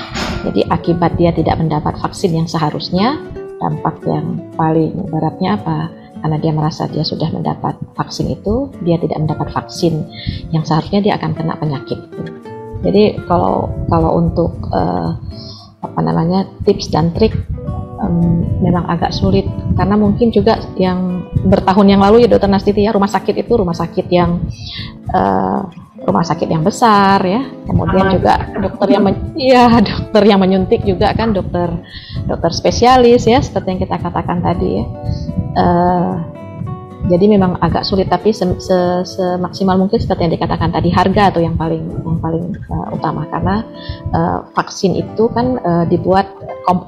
Jadi akibat dia tidak mendapat vaksin yang seharusnya, dampak yang paling beratnya apa? Karena dia merasa dia sudah mendapat vaksin itu, dia tidak mendapat vaksin yang seharusnya, dia akan kena penyakit. Jadi kalau untuk tips dan trik memang agak sulit, karena mungkin juga yang bertahun yang lalu ya Dr. Nastiti ya, rumah sakit yang besar ya, kemudian juga dokter yang menyuntik juga kan, dokter spesialis ya, seperti yang kita katakan tadi ya. Jadi memang agak sulit, tapi semaksimal mungkin seperti yang dikatakan tadi, harga atau yang paling utama, karena vaksin itu kan dibuat,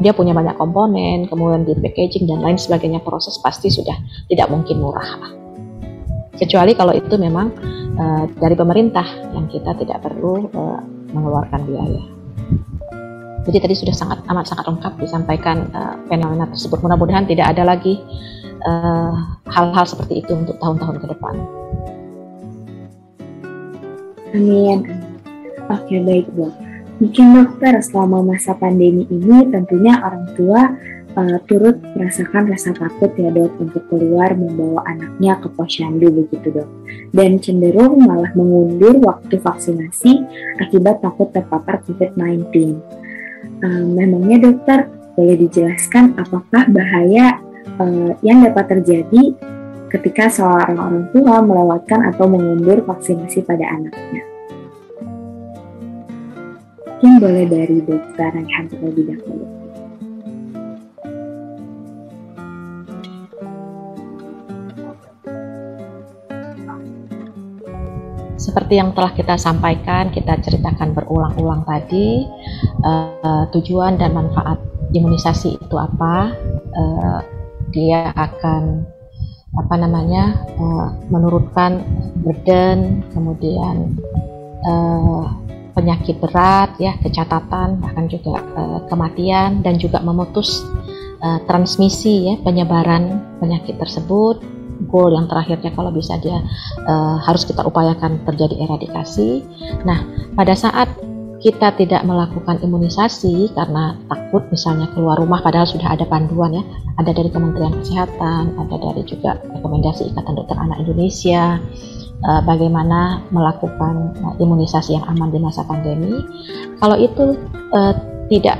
dia punya banyak komponen, kemudian di packaging dan lain sebagainya, proses pasti sudah tidak mungkin murah lah. Kecuali kalau itu memang dari pemerintah yang kita tidak perlu mengeluarkan biaya. Jadi tadi sudah sangat lengkap disampaikan fenomena tersebut. Mudah-mudahan tidak ada lagi hal-hal seperti itu untuk tahun-tahun ke depan. Amin. Oke, baik dok. Mungkin dokter, selama masa pandemi ini tentunya orang tua turut merasakan rasa takut ya dok untuk keluar membawa anaknya ke posyandu begitu dok, dan cenderung malah mengundur waktu vaksinasi akibat takut terpapar COVID-19. Memangnya dokter boleh dijelaskan apakah bahaya yang dapat terjadi ketika seorang orang tua melewatkan atau mengundur vaksinasi pada anaknya? Mungkin boleh dari Dr. Raihan terlebih dahulu. Seperti yang telah kita sampaikan, kita ceritakan berulang-ulang tadi, tujuan dan manfaat imunisasi itu apa, dia akan menurunkan burden, kemudian penyakit berat, ya, kecatatan, bahkan juga kematian, dan juga memutus transmisi, ya, penyebaran penyakit tersebut. Goal yang terakhirnya kalau bisa dia harus kita upayakan terjadi eradikasi. Nah, pada saat kita tidak melakukan imunisasi karena takut misalnya keluar rumah, padahal sudah ada panduan, ya, ada dari Kementerian Kesehatan, ada dari juga rekomendasi Ikatan Dokter Anak Indonesia, bagaimana melakukan imunisasi yang aman di masa pandemi. Kalau itu tidak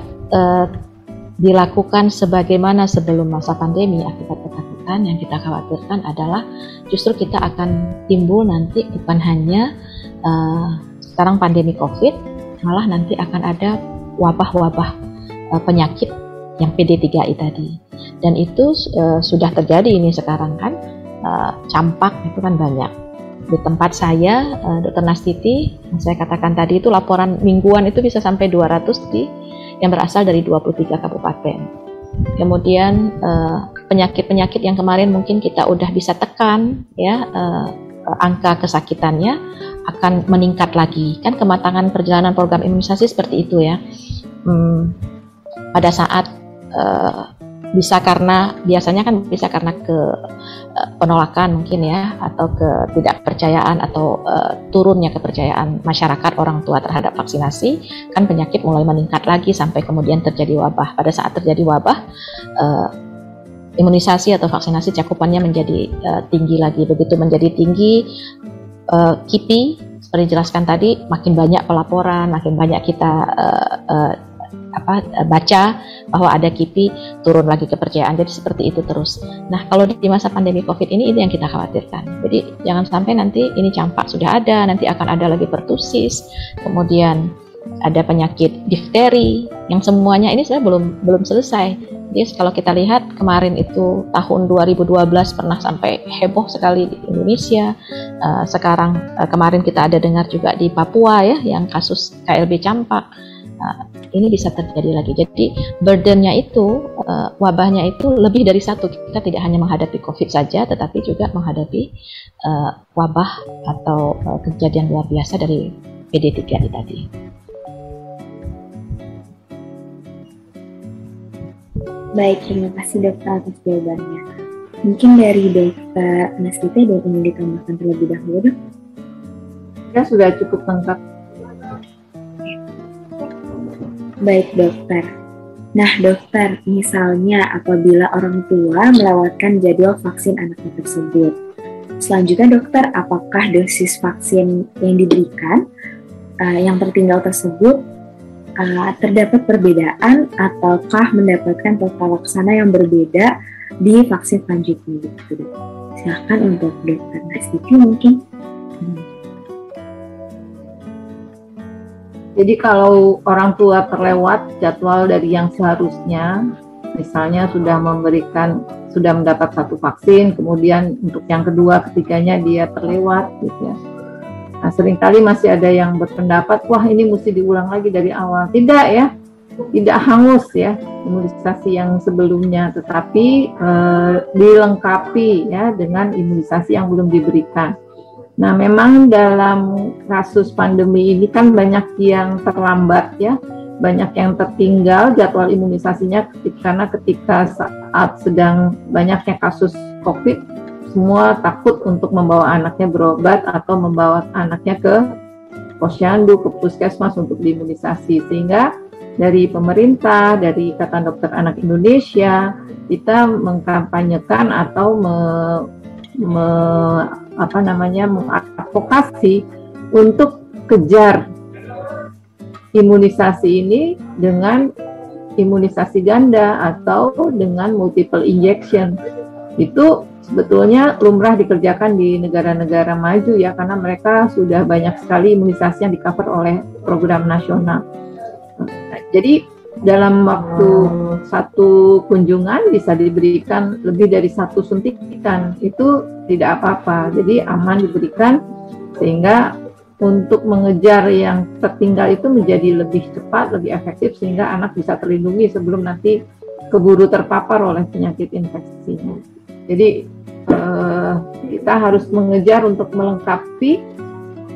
dilakukan sebagaimana sebelum masa pandemi akibat ketakutan, yang kita khawatirkan adalah justru kita akan timbul nanti bukan hanya sekarang pandemi COVID, malah nanti akan ada wabah-wabah penyakit yang PD3I tadi. Dan itu sudah terjadi ini sekarang kan, campak itu kan banyak. Di tempat saya, Dr. Nastiti, saya katakan tadi itu laporan mingguan itu bisa sampai 200 yang berasal dari 23 kabupaten. Kemudian penyakit-penyakit yang kemarin mungkin kita udah bisa tekan, ya, angka kesakitannya akan meningkat lagi. Kan kematangan perjalanan program imunisasi seperti itu, ya. Pada saat biasanya kan bisa karena penolakan mungkin, ya, atau ketidakpercayaan atau turunnya kepercayaan masyarakat orang tua terhadap vaksinasi, kan penyakit mulai meningkat lagi sampai kemudian terjadi wabah. Pada saat terjadi wabah, imunisasi atau vaksinasi cakupannya menjadi tinggi lagi. Begitu menjadi tinggi, KIPI seperti dijelaskan tadi, makin banyak pelaporan, makin banyak kita baca bahwa ada KIPI, turun lagi kepercayaan. Jadi seperti itu terus. Nah, kalau di masa pandemi COVID ini yang kita khawatirkan. Jadi jangan sampai nanti ini campak sudah ada, nanti akan ada lagi pertusis, kemudian ada penyakit difteri, yang semuanya ini sebenarnya belum selesai. Jadi kalau kita lihat kemarin itu tahun 2012 pernah sampai heboh sekali di Indonesia. Sekarang kemarin kita ada dengar juga di Papua, ya, yang kasus KLB campak. Ini bisa terjadi lagi. Jadi burdennya itu, wabahnya itu lebih dari satu. Kita tidak hanya menghadapi COVID saja, tetapi juga menghadapi wabah atau kejadian luar biasa dari PD3I tadi. Baik, terima kasih dokter atas jawabannya. Mungkin dari Dokter Nastiti ada yang ingin ditambahkan terlebih dahulu, dok? Ya, sudah cukup lengkap. Baik dokter. Nah dokter, misalnya apabila orang tua melewatkan jadwal vaksin anaknya tersebut, selanjutnya dokter, apakah dosis vaksin yang diberikan yang tertinggal tersebut terdapat perbedaan ataukah mendapatkan tata laksana yang berbeda di vaksin selanjutnya? Gitu, dok. Silakan untuk Dokter Nastiti mungkin. Jadi kalau orang tua terlewat jadwal dari yang seharusnya, misalnya sudah mendapat satu vaksin, kemudian untuk yang kedua, ketiganya dia terlewat, gitu ya. Nah, seringkali masih ada yang berpendapat, wah ini mesti diulang lagi dari awal. Tidak, ya, tidak hangus, ya, imunisasi yang sebelumnya, tetapi dilengkapi, ya, dengan imunisasi yang belum diberikan. Nah, memang dalam kasus pandemi ini kan banyak yang terlambat, ya, banyak yang tertinggal jadwal imunisasinya karena ketika saat sedang banyaknya kasus COVID, semua takut untuk membawa anaknya berobat atau membawa anaknya ke posyandu, ke puskesmas untuk diimunisasi. Sehingga dari pemerintah, dari Ikatan Dokter Anak Indonesia, kita mengkampanyekan atau mengadvokasi untuk kejar imunisasi ini dengan imunisasi ganda atau dengan multiple injection. Itu sebetulnya lumrah dikerjakan di negara-negara maju, ya, karena mereka sudah banyak sekali imunisasi yang di-cover oleh program nasional. Jadi dalam waktu satu kunjungan bisa diberikan lebih dari satu suntikan, itu tidak apa-apa, jadi aman diberikan, sehingga untuk mengejar yang tertinggal itu menjadi lebih cepat, lebih efektif, sehingga anak bisa terlindungi sebelum nanti keburu terpapar oleh penyakit infeksinya. Jadi kita harus mengejar untuk melengkapi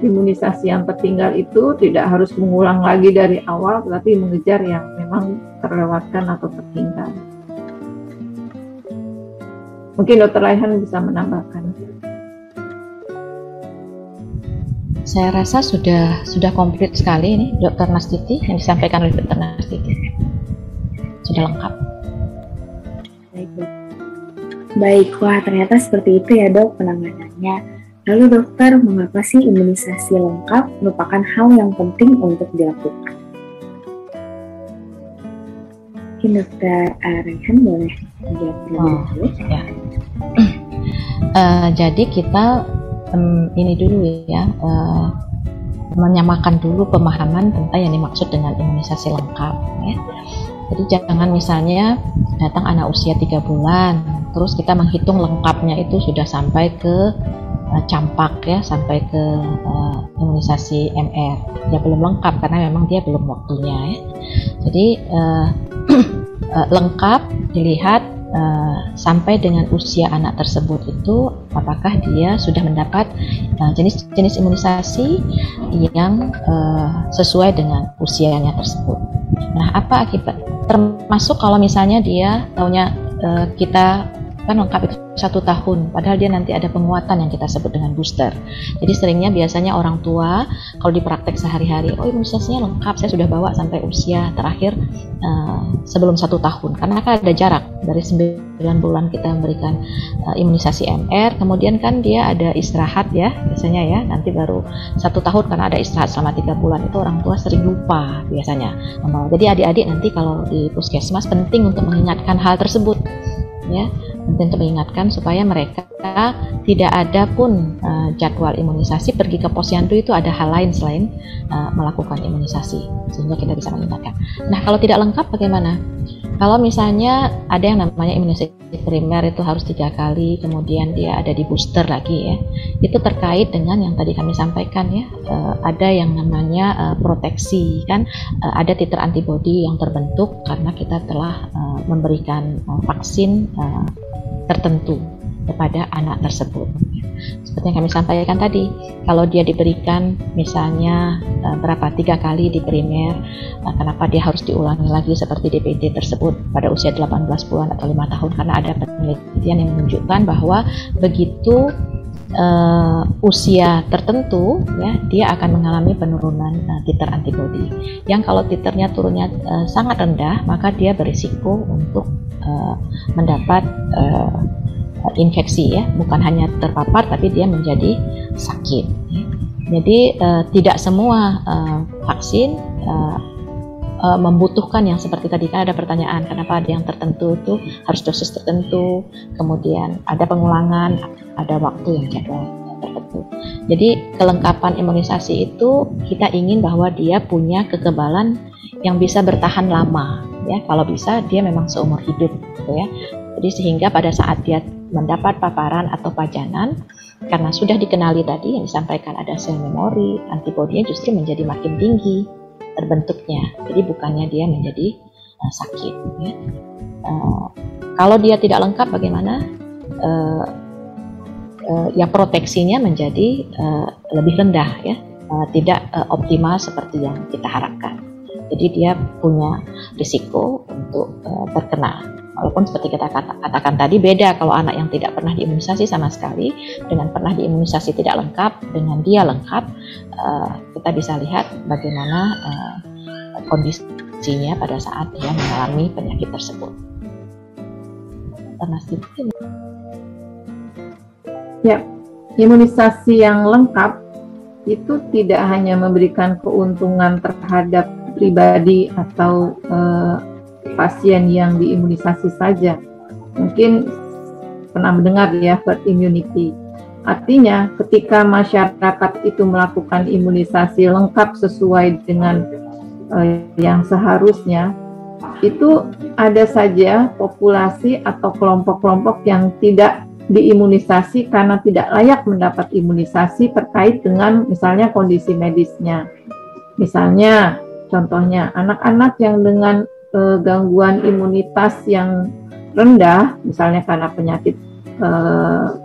imunisasi yang tertinggal itu, tidak harus mengulang lagi dari awal, tetapi mengejar yang memang terlewatkan atau tertinggal. Mungkin Dr. Raihan bisa menambahkan. Saya rasa sudah komplit sekali ini Dr. Nastiti yang disampaikan oleh Dr. Nastiti. Sudah lengkap. Baik, wah ternyata seperti itu ya dok penanganannya. Lalu dokter, mengapa sih imunisasi lengkap merupakan hal yang penting untuk dilakukan? Mungkin Dr. Raihan boleh menjawab dulu. Ya. Jadi kita ini dulu ya, menyamakan dulu pemahaman tentang yang dimaksud dengan imunisasi lengkap ya. Jadi jangan misalnya datang anak usia 3 bulan, terus kita menghitung lengkapnya itu sudah sampai ke campak ya, sampai ke imunisasi MR. Ya belum lengkap karena memang dia belum waktunya ya. Jadi lengkap dilihat sampai dengan usia anak tersebut itu apakah dia sudah mendapat jenis-jenis imunisasi yang sesuai dengan usianya tersebut. Nah, apa akibat? Termasuk kalau misalnya dia taunya kita kan lengkap itu 1 tahun, padahal dia nanti ada penguatan yang kita sebut dengan booster. Jadi seringnya biasanya orang tua kalau di praktek sehari-hari, oh imunisasinya lengkap, saya sudah bawa sampai usia terakhir sebelum 1 tahun, karena kan ada jarak dari 9 bulan kita memberikan imunisasi MR, kemudian kan dia ada istirahat ya biasanya ya, nanti baru 1 tahun karena ada istirahat selama 3 bulan, itu orang tua sering lupa biasanya. Jadi adik-adik nanti kalau di puskesmas penting untuk mengingatkan hal tersebut ya, penting untuk mengingatkan supaya mereka tidak ada pun jadwal imunisasi pergi ke posyandu itu ada hal lain selain melakukan imunisasi, sehingga kita bisa mengingatkan. Nah, kalau tidak lengkap bagaimana? Kalau misalnya ada yang namanya imunisasi primer itu harus 3 kali, kemudian dia ada di booster lagi ya, itu terkait dengan yang tadi kami sampaikan ya, ada yang namanya proteksi kan, ada titer antibodi yang terbentuk karena kita telah memberikan vaksin tertentu kepada anak tersebut. Seperti yang kami sampaikan tadi, kalau dia diberikan misalnya 3 kali di primer, kenapa dia harus diulangi lagi seperti DPT tersebut pada usia 18 bulan atau 5 tahun? Karena ada penelitian yang menunjukkan bahwa begitu usia tertentu ya, dia akan mengalami penurunan titer antibodi. Yang kalau titernya turunnya sangat rendah, maka dia berisiko untuk mendapat infeksi ya, bukan hanya terpapar tapi dia menjadi sakit. Jadi tidak semua vaksin membutuhkan yang seperti tadi, kan ada pertanyaan kenapa ada yang tertentu itu harus dosis tertentu, kemudian ada pengulangan, ada waktu yang jadwal tertentu. Jadi kelengkapan imunisasi itu kita ingin bahwa dia punya kekebalan yang bisa bertahan lama ya, kalau bisa dia memang seumur hidup gitu ya. Jadi sehingga pada saat dia mendapat paparan atau pajanan, karena sudah dikenali tadi yang disampaikan ada sel memori, antibodinya justru menjadi makin tinggi terbentuknya. Jadi bukannya dia menjadi sakit ya. Kalau dia tidak lengkap bagaimana? Ya proteksinya menjadi lebih rendah ya, tidak optimal seperti yang kita harapkan. Jadi dia punya risiko untuk terkena. Walaupun seperti kita katakan tadi, beda kalau anak yang tidak pernah diimunisasi sama sekali dengan pernah diimunisasi tidak lengkap, dengan dia lengkap, kita bisa lihat bagaimana kondisinya pada saat dia mengalami penyakit tersebut. Ya, imunisasi yang lengkap itu tidak hanya memberikan keuntungan terhadap pribadi atau pasien yang diimunisasi saja. Mungkin pernah mendengar ya herd immunity. Artinya ketika masyarakat itu melakukan imunisasi lengkap sesuai dengan yang seharusnya, itu ada saja populasi atau kelompok-kelompok yang tidak diimunisasi karena tidak layak mendapat imunisasi terkait dengan misalnya kondisi medisnya. Misalnya, contohnya anak-anak yang dengan gangguan imunitas yang rendah, misalnya karena penyakit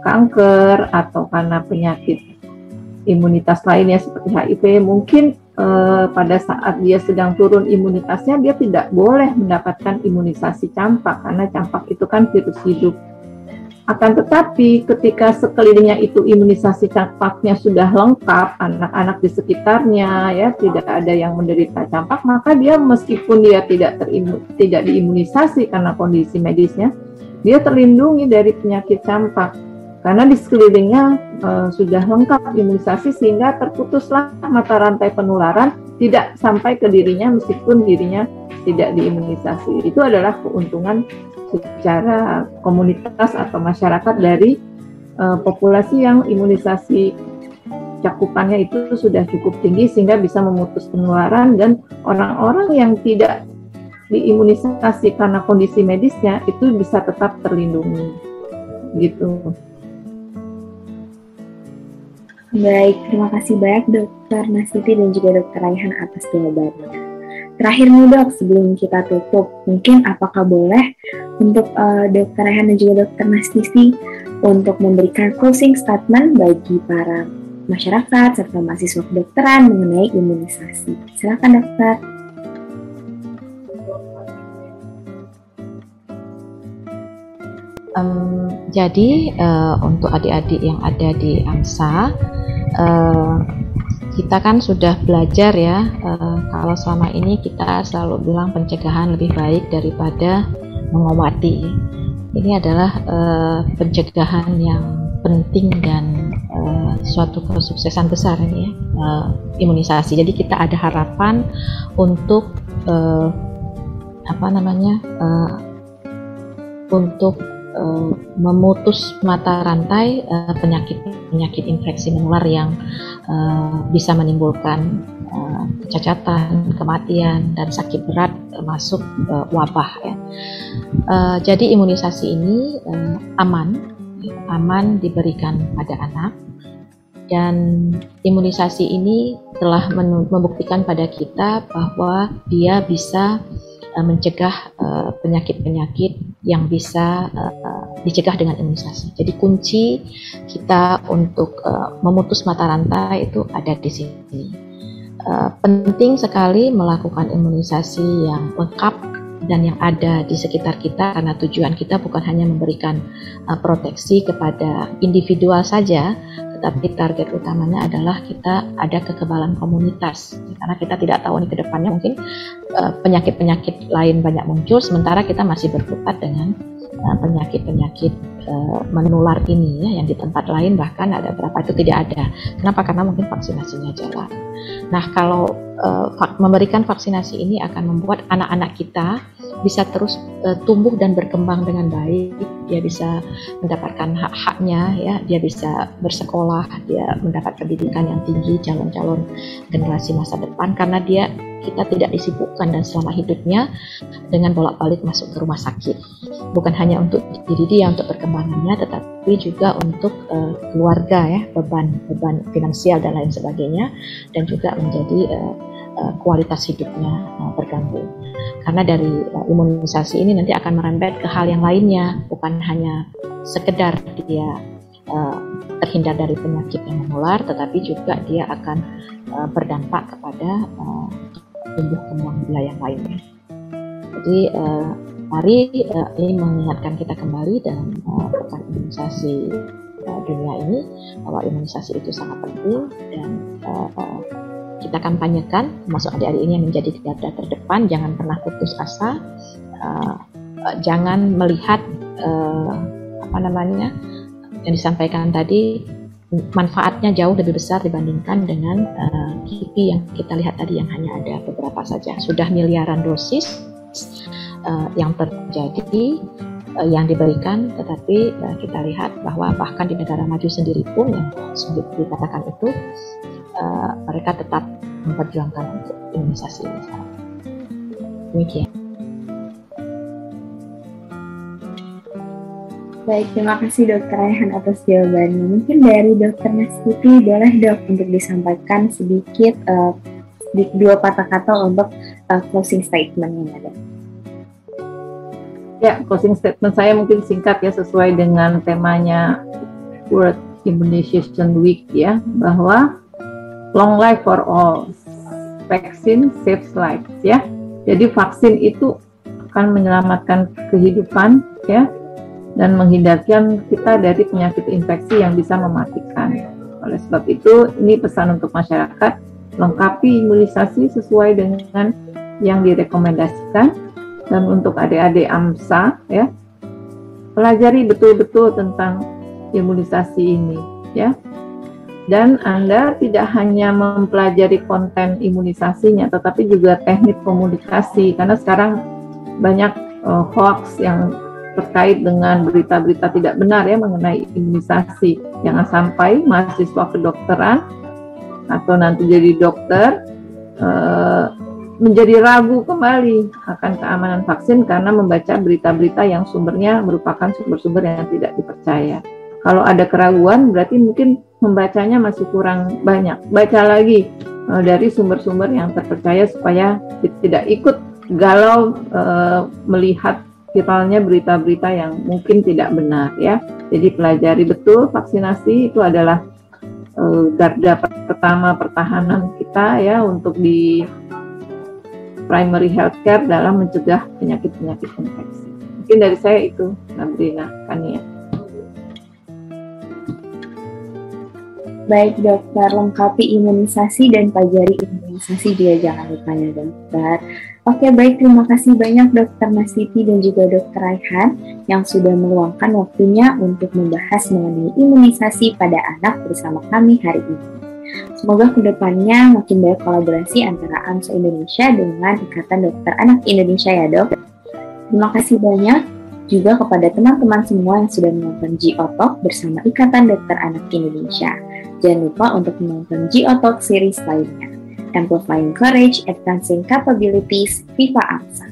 kanker atau karena penyakit imunitas lainnya seperti HIV, mungkin pada saat dia sedang turun imunitasnya, dia tidak boleh mendapatkan imunisasi campak karena campak itu kan virus hidup. Akan tetapi ketika sekelilingnya itu imunisasi campaknya sudah lengkap, anak-anak di sekitarnya ya tidak ada yang menderita campak, maka dia meskipun dia tidak diimunisasi karena kondisi medisnya, dia terlindungi dari penyakit campak karena di sekelilingnya sudah lengkap imunisasi sehingga terputuslah mata rantai penularan tidak sampai ke dirinya meskipun dirinya tidak diimunisasi. Itu adalah keuntungan secara komunitas atau masyarakat dari populasi yang imunisasi cakupannya itu sudah cukup tinggi sehingga bisa memutus penularan, dan orang-orang yang tidak diimunisasi karena kondisi medisnya itu bisa tetap terlindungi gitu. Baik, terima kasih banyak Dokter Nastiti dan juga Dokter Raihan atas jawabannya. Terakhir nih Dok, sebelum kita tutup, mungkin apakah boleh untuk Dokter Raihan dan juga Dokter Nastiti untuk memberikan closing statement bagi para masyarakat serta mahasiswa kedokteran mengenai imunisasi. Silakan Dokter. Jadi untuk adik-adik yang ada di AMSA, kita kan sudah belajar ya, kalau selama ini kita selalu bilang pencegahan lebih baik daripada mengobati. Ini adalah pencegahan yang penting dan suatu kesuksesan besar ini ya, imunisasi. Jadi kita ada harapan untuk untuk memutus mata rantai penyakit infeksi menular yang bisa menimbulkan kecacatan, kematian, dan sakit berat termasuk wabah ya. Jadi imunisasi ini aman diberikan pada anak, dan imunisasi ini telah membuktikan pada kita bahwa dia bisa mencegah penyakit-penyakit yang bisa dicegah dengan imunisasi. Jadi kunci kita untuk memutus mata rantai itu ada di sini. Penting sekali melakukan imunisasi yang lengkap dan yang ada di sekitar kita, karena tujuan kita bukan hanya memberikan proteksi kepada individual saja, tetapi target utamanya adalah kita ada kekebalan komunitas, karena kita tidak tahu nih ke depannya mungkin penyakit-penyakit lain banyak muncul, sementara kita masih berkutat dengan penyakit-penyakit menular ini ya, yang di tempat lain bahkan ada berapa itu tidak ada. Kenapa? Karena mungkin vaksinasinya jalan. Nah, kalau memberikan vaksinasi ini akan membuat anak-anak kita bisa terus tumbuh dan berkembang dengan baik. Dia bisa mendapatkan hak-haknya ya, dia bisa bersekolah, dia mendapat pendidikan yang tinggi, calon-calon generasi masa depan, karena kita tidak disibukkan dan selama hidupnya dengan bolak-balik masuk ke rumah sakit. Bukan hanya untuk diri dia, untuk perkembangannya, tetapi juga untuk keluarga ya, beban finansial dan lain sebagainya, dan juga menjadi kualitas hidupnya terganggu. Karena dari imunisasi ini nanti akan merembet ke hal yang lainnya, bukan hanya sekedar dia terhindar dari penyakit yang menular, tetapi juga dia akan berdampak kepada tumbuh kembang wilayah yang lainnya. Jadi mari ini mengingatkan kita kembali dalam pekan imunisasi dunia ini bahwa imunisasi itu sangat penting, dan kita kampanyekan, termasuk adik-adik ini yang menjadi garda terdepan. Jangan pernah putus asa, jangan melihat yang disampaikan tadi manfaatnya jauh lebih besar dibandingkan dengan KIPI yang kita lihat tadi yang hanya ada beberapa saja. Sudah miliaran dosis yang terjadi yang diberikan, tetapi kita lihat bahwa bahkan di negara maju sendiri pun yang sulit dikatakan itu mereka tetap memperjuangkan untuk imunisasi ini. Demikian. Baik, terima kasih Dokter Raihan atas jawabannya. Mungkin dari Dokter Nastuti boleh Dok untuk disampaikan sedikit dua patah kata untuk closing statement-nya Dok. Ya, closing statement saya mungkin singkat ya, sesuai dengan temanya World Immunization Week ya, bahwa long life for all, vaccine saves lives ya. Jadi vaksin itu akan menyelamatkan kehidupan ya, dan menghindarkan kita dari penyakit infeksi yang bisa mematikan. Oleh sebab itu, ini pesan untuk masyarakat, lengkapi imunisasi sesuai dengan yang direkomendasikan. Dan untuk adik-adik AMSA ya, pelajari betul-betul tentang imunisasi ini ya. Dan Anda tidak hanya mempelajari konten imunisasinya, tetapi juga teknik komunikasi, karena sekarang banyak hoax yang terkait dengan berita-berita tidak benar ya mengenai imunisasi. Jangan sampai mahasiswa kedokteran atau nanti jadi dokter menjadi ragu kembali akan keamanan vaksin karena membaca berita-berita yang sumbernya merupakan sumber-sumber yang tidak dipercaya. Kalau ada keraguan berarti mungkin membacanya masih kurang banyak. Baca lagi dari sumber-sumber yang terpercaya supaya tidak ikut galau melihat viralnya berita-berita yang mungkin tidak benar ya. Jadi pelajari betul, vaksinasi itu adalah garda pertama pertahanan kita ya untuk di primary healthcare dalam mencegah penyakit-penyakit infeksi. Mungkin dari saya itu, Sabrina Kania. Baik dokter, lengkapi imunisasi dan pelajari imunisasi juga jangan lupa ya dokter. Oke baik, terima kasih banyak Dokter Nastuti dan juga Dokter Raihan yang sudah meluangkan waktunya untuk membahas mengenai imunisasi pada anak bersama kami hari ini. Semoga kedepannya makin banyak kolaborasi antara AMSA Indonesia dengan Ikatan Dokter Anak Indonesia ya dok. Terima kasih banyak juga kepada teman-teman semua yang sudah menonton G-Otalk bersama Ikatan Dokter Anak Indonesia. Jangan lupa untuk menonton G-Otalk series lainnya. Amplifying Courage, Advancing Capabilities, Viva AMSA.